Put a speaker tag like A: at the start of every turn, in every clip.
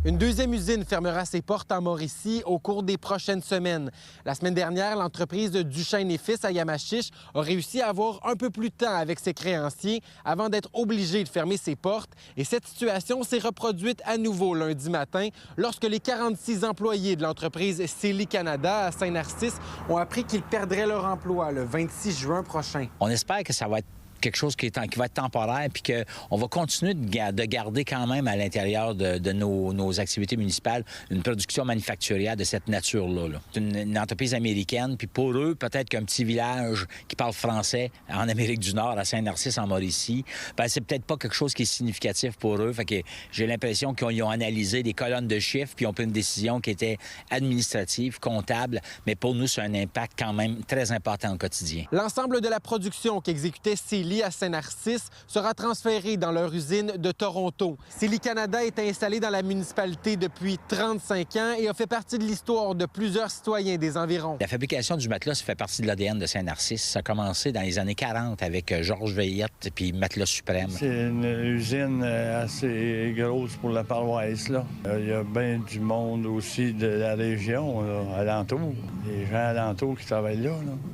A: Une deuxième usine fermera ses portes en Mauricie au cours des prochaines semaines. La semaine dernière, l'entreprise Duchesne et Fils à Yamachiche a réussi à avoir un peu plus de temps avec ses créanciers avant d'être obligée de fermer ses portes. Et cette situation s'est reproduite à nouveau lundi matin lorsque les 46 employés de l'entreprise Célie Canada à Saint-Narcisse ont appris qu'ils perdraient leur emploi le 26 juin prochain.
B: On espère que ça va être quelque chose qui va être temporaire, puis qu'on va continuer de garder quand même à l'intérieur de nos activités municipales une production manufacturière de cette nature-là. Là. C'est une entreprise américaine, puis pour eux, peut-être qu'un petit village qui parle français en Amérique du Nord, à Saint-Narcisse, en Mauricie, ben, c'est peut-être pas quelque chose qui est significatif pour eux. Fait que j'ai l'impression qu'ils ont analysé des colonnes de chiffres, puis ils ont pris une décision qui était administrative, comptable, mais pour nous, c'est un impact quand même très important au quotidien.
A: L'ensemble de la production qu'exécutait Célie à Saint-Narcisse sera transféré dans leur usine de Toronto. Célie Canada est installée dans la municipalité depuis 35 ans et a fait partie de l'histoire de plusieurs citoyens des environs.
B: La fabrication du matelas, ça fait partie de l'ADN de Saint-Narcisse. Ça a commencé dans les années 40 avec Georges Veillette puis Matelas Suprême.
C: C'est une usine assez grosse pour la paroisse, là. Il y a bien du monde aussi de la région, là, alentour. Des gens alentours qui travaillent là.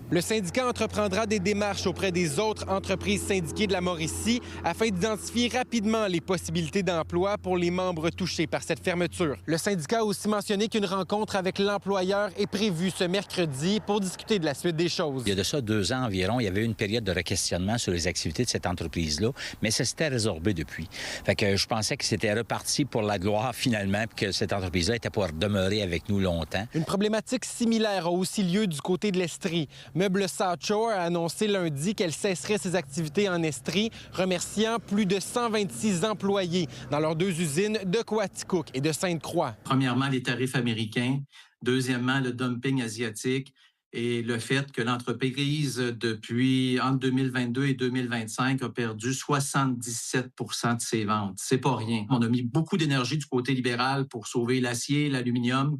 A: Le syndicat entreprendra des démarches auprès des autres entreprises syndiquées de la Mauricie afin d'identifier rapidement les possibilités d'emploi pour les membres touchés par cette fermeture. Le syndicat a aussi mentionné qu'une rencontre avec l'employeur est prévue ce mercredi pour discuter de la suite des choses.
B: Il y a de ça 2 ans environ, il y avait eu une période de requestionnement sur les activités de cette entreprise-là, mais ça s'était résorbé depuis. Fait que je pensais que c'était reparti pour la gloire finalement, puis que cette entreprise-là était pour demeurer avec nous longtemps.
A: Une problématique similaire a aussi lieu du côté de l'Estrie. Meuble South Shore a annoncé lundi qu'elle cesserait ses activités en Estrie, remerciant plus de 126 employés dans leurs 2 usines de Coaticook et de Sainte-Croix.
D: Premièrement, les tarifs américains. Deuxièmement, le dumping asiatique et le fait que l'entreprise, depuis entre 2022 et 2025, a perdu 77 de ses ventes. C'est pas rien. On a mis beaucoup d'énergie du côté libéral pour sauver l'acier, l'aluminium,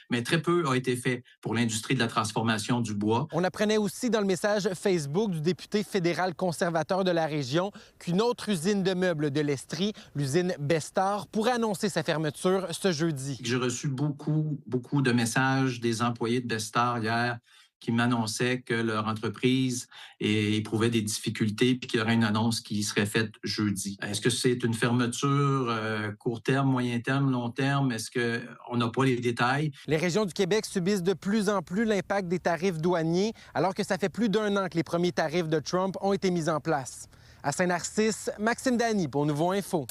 D: mais très peu a été fait pour l'industrie de la transformation du bois.
A: On apprenait aussi dans le message Facebook du député fédéral conservateur de la région qu'une autre usine de meubles de l'Estrie, l'usine Bestar, pourrait annoncer sa fermeture ce jeudi.
D: J'ai reçu beaucoup de messages des employés de Bestar hier qui m'annonçaient que leur entreprise éprouvait des difficultés puis qu'il y aurait une annonce qui serait faite jeudi. Est-ce que c'est une fermeture court terme, moyen terme, long terme? Est-ce qu'on n'a pas les détails?
A: Les régions du Québec subissent de plus en plus l'impact des tarifs douaniers, alors que ça fait plus d'1 an que les premiers tarifs de Trump ont été mis en place. À Saint-Narcisse, Maxime Dany pour Nouveau Info.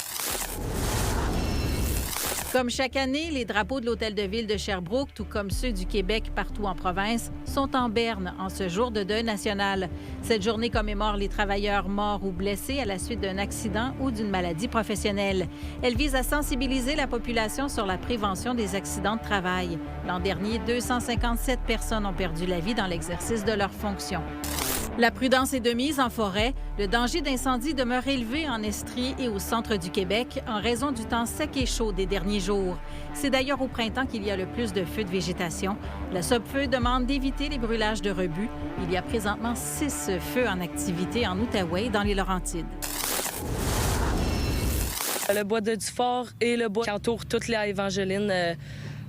E: Comme chaque année, les drapeaux de l'Hôtel de Ville de Sherbrooke, tout comme ceux du Québec partout en province, sont en berne en ce jour de deuil national. Cette journée commémore les travailleurs morts ou blessés à la suite d'un accident ou d'une maladie professionnelle. Elle vise à sensibiliser la population sur la prévention des accidents de travail. L'an dernier, 257 personnes ont perdu la vie dans l'exercice de leurs fonctions. La prudence est de mise en forêt. Le danger d'incendie demeure élevé en Estrie et au centre du Québec en raison du temps sec et chaud des derniers jours. C'est d'ailleurs au printemps qu'il y a le plus de feux de végétation. La Sopfeu demande d'éviter les brûlages de rebut. Il y a présentement 6 feux en activité en Outaouais dans les Laurentides.
F: Le bois de Dufort et le bois qui entoure toute la Évangeline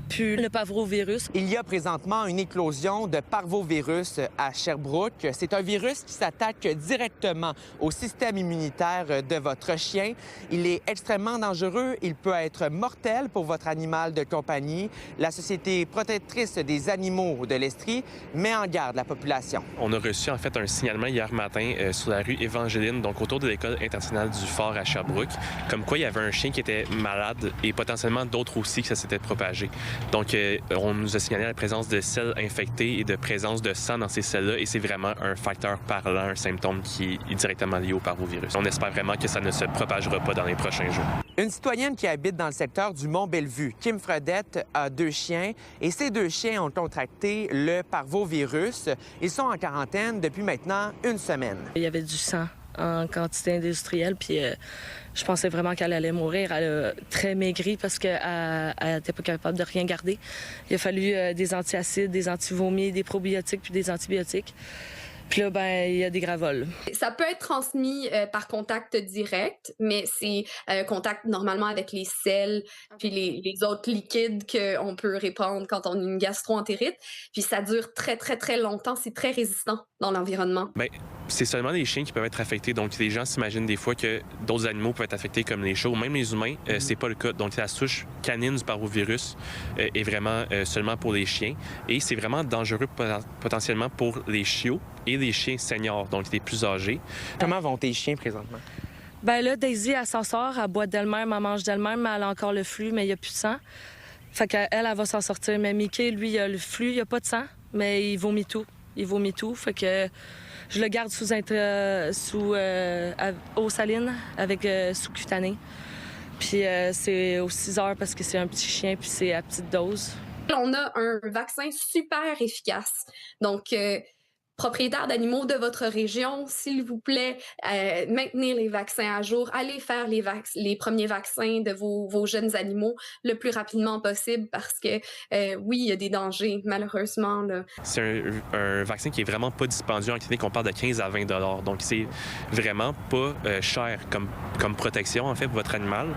F: puis le parvovirus.
G: Il y a présentement une éclosion de parvovirus à Sherbrooke. C'est un virus qui s'attaque directement au système immunitaire de votre chien. Il est extrêmement dangereux. Il peut être mortel pour votre animal de compagnie. La Société protectrice des animaux de l'Estrie met en garde la population.
H: On a reçu en fait un signalement hier matin sur la rue Évangeline, donc autour de l'École internationale du Fort à Sherbrooke, comme quoi il y avait un chien qui était malade et potentiellement d'autres aussi que ça s'était propagé. Donc, on nous a signalé la présence de selles infectées et de présence de sang dans ces selles-là, et c'est vraiment un facteur parlant, un symptôme qui est directement lié au parvovirus. On espère vraiment que ça ne se propagera pas dans les prochains jours.
G: Une citoyenne qui habite dans le secteur du Mont-Bellevue, Kim Fredette, a 2 chiens, et ces 2 chiens ont contracté le parvovirus. Ils sont en quarantaine depuis maintenant 1 semaine.
F: Il y avait du sang en quantité industrielle, puis je pensais vraiment qu'elle allait mourir. Elle a très maigri parce qu'elle n'était pas capable de rien garder. Il a fallu des antiacides, des antivomis, des probiotiques puis des antibiotiques. Puis là, ben il y a des gravoles.
I: Ça peut être transmis par contact direct, mais c'est contact normalement avec les selles puis les autres liquides qu'on peut répandre quand on a une gastro-entérite. Puis ça dure très, très, très longtemps. C'est très résistant dans l'environnement.
H: Bien, c'est seulement les chiens qui peuvent être affectés. Donc, les gens s'imaginent des fois que d'autres animaux peuvent être affectés comme les chats ou même les humains. C'est pas le cas. Donc, la souche canine du parvovirus est vraiment seulement pour les chiens. Et c'est vraiment dangereux potentiellement pour les chiots et les chiens seniors, donc les plus âgés.
G: Comment vont tes chiens présentement?
F: Ben là, Daisy, elle s'en sort, elle boit d'elle-même, elle mange d'elle-même, mais elle a encore le flux, mais il n'y a plus de sang. Fait qu'elle, elle va s'en sortir. Mais Mickey, lui, il a le flux, il n'y a pas de sang, mais il vomit tout. Il vomit tout, fait que je le garde sous eau saline avec sous-cutané. Puis c'est aux 6 heures parce que c'est un petit chien, puis c'est à petite dose.
I: On a un vaccin super efficace. Donc, propriétaires d'animaux de votre région, s'il vous plaît, maintenez les vaccins à jour. Allez faire les premiers vaccins de vos jeunes animaux le plus rapidement possible parce que, oui, il y a des dangers, malheureusement. Là.
H: C'est un vaccin qui est vraiment pas dispendieux en clinique. On parle de 15 à 20 $. Donc, c'est vraiment pas cher comme protection, en fait, pour votre animal.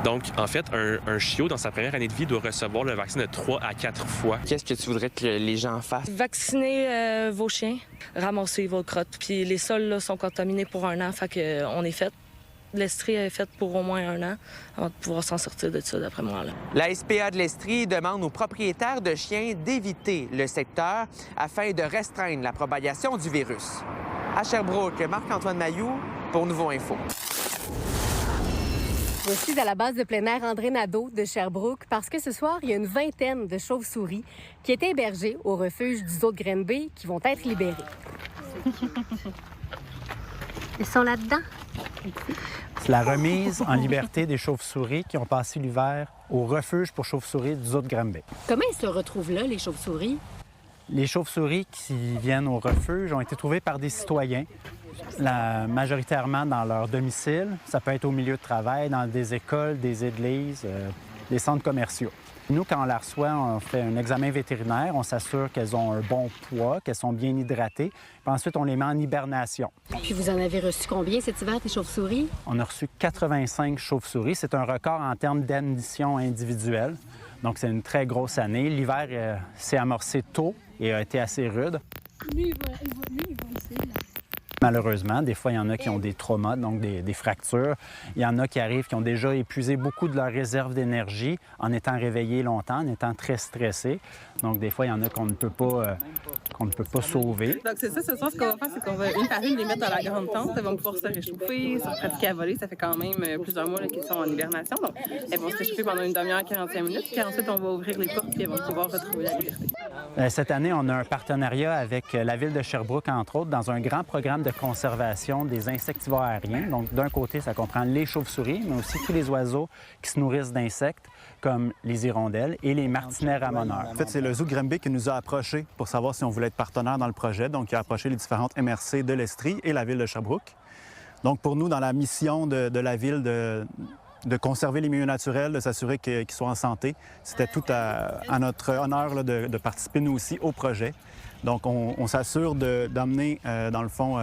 H: Donc, en fait, un chiot, dans sa première année de vie, doit recevoir le vaccin de 3 à 4 fois.
G: Qu'est-ce que tu voudrais que les gens fassent?
F: Vacciner vos chiens, ramasser vos crottes. Puis les sols là, sont contaminés pour 1 an, fait qu'on est fait. L'Estrie est faite pour au moins 1 an avant de pouvoir s'en sortir de ça, d'après moi. Là.
G: La SPA de l'Estrie demande aux propriétaires de chiens d'éviter le secteur afin de restreindre la propagation du virus. À Sherbrooke, Marc-Antoine Mailloux pour Nouveau Info.
J: Je suis à la base de plein air André Nadeau de Sherbrooke parce que ce soir, il y a une vingtaine de chauves-souris qui étaient hébergées au refuge du zoo de Grenby qui vont être libérées. Ils sont là-dedans.
K: C'est la remise en liberté des chauves-souris qui ont passé l'hiver au refuge pour chauves-souris du zoo de Granby.
J: Comment ils se retrouvent là, les chauves-souris?
K: Les chauves-souris qui viennent au refuge ont été trouvées par des citoyens, majoritairement dans leur domicile. Ça peut être au milieu de travail, dans des écoles, des églises, des centres commerciaux. Nous, quand on la reçoit, on fait un examen vétérinaire, on s'assure qu'elles ont un bon poids, qu'elles sont bien hydratées. Puis ensuite, on les met en hibernation.
J: Puis vous en avez reçu combien cet hiver, tes chauves-souris?
K: On a reçu 85 chauves-souris. C'est un record en termes d'admission individuelle. Donc, c'est une très grosse année. L'hiver s'est amorcé tôt et a été assez rude. Malheureusement, des fois, il y en a qui ont des traumas, donc des fractures. Il y en a qui arrivent, qui ont déjà épuisé beaucoup de leur réserve d'énergie en étant réveillés longtemps, en étant très stressés. Donc, des fois, il y en a qu'on ne peut pas sauver.
L: Donc, c'est ça, ce soir, ce qu'on va faire, c'est qu'on va une par une les mettre dans la grande tente. Elles vont pouvoir se réchauffer, se pratiquer à voler. Ça fait quand même plusieurs mois qu'elles sont en hibernation. Donc, elles vont se réchauffer pendant une demi-heure, 45 minutes. Puis ensuite, on va ouvrir les portes et elles vont pouvoir retrouver la liberté.
K: Cette année, on a un partenariat avec la ville de Sherbrooke, entre autres, dans un grand programme de conservation des insectivores aériens. Donc, d'un côté, ça comprend les chauves-souris, mais aussi tous les oiseaux qui se nourrissent d'insectes, comme les hirondelles et les martinets ramoneurs.
M: En fait, c'est le zoo de Granby qui nous a approchés pour savoir si on voulait être partenaire dans le projet. Donc, il a approché les différentes MRC de l'Estrie et la ville de Sherbrooke. Donc, pour nous, dans la mission de la ville de conserver les milieux naturels, de s'assurer qu'ils soient en santé, c'était tout à notre honneur là, de participer, nous aussi, au projet. Donc, on s'assure d'amener, dans le fond,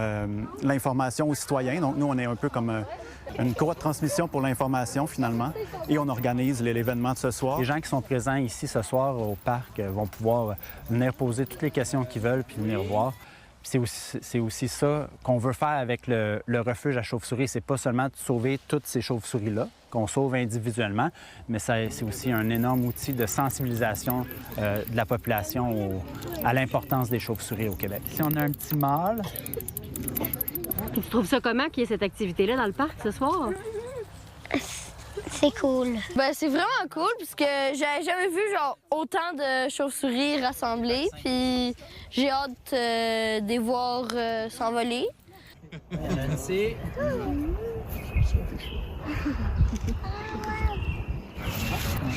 M: l'information aux citoyens. Donc, nous, on est un peu comme une courroie de transmission pour l'information, finalement, et on organise l'événement de ce soir.
K: Les gens qui sont présents ici ce soir au parc vont pouvoir venir poser toutes les questions qu'ils veulent puis venir voir. C'est aussi ça qu'on veut faire avec le refuge à chauves-souris. C'est pas seulement de sauver toutes ces chauves-souris-là, qu'on sauve individuellement, mais c'est aussi un énorme outil de sensibilisation de la population à l'importance des chauves-souris au Québec. Si on a un petit mâle...
J: Tu trouves ça comment qu'il y ait cette activité-là dans le parc ce soir?
N: C'est cool. Ben, c'est vraiment cool parce que j'avais jamais vu genre autant de chauves-souris rassemblées, puis j'ai hâte de les voir s'envoler.
K: Je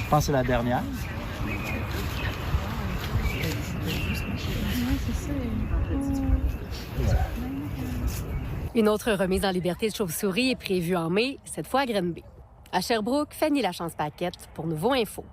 K: pense que c'est la dernière.
J: Une autre remise en liberté de chauves-souris est prévue en mai, cette fois à Granby. À Sherbrooke, Fanny Lachance-Paquette pour Nouveau Info.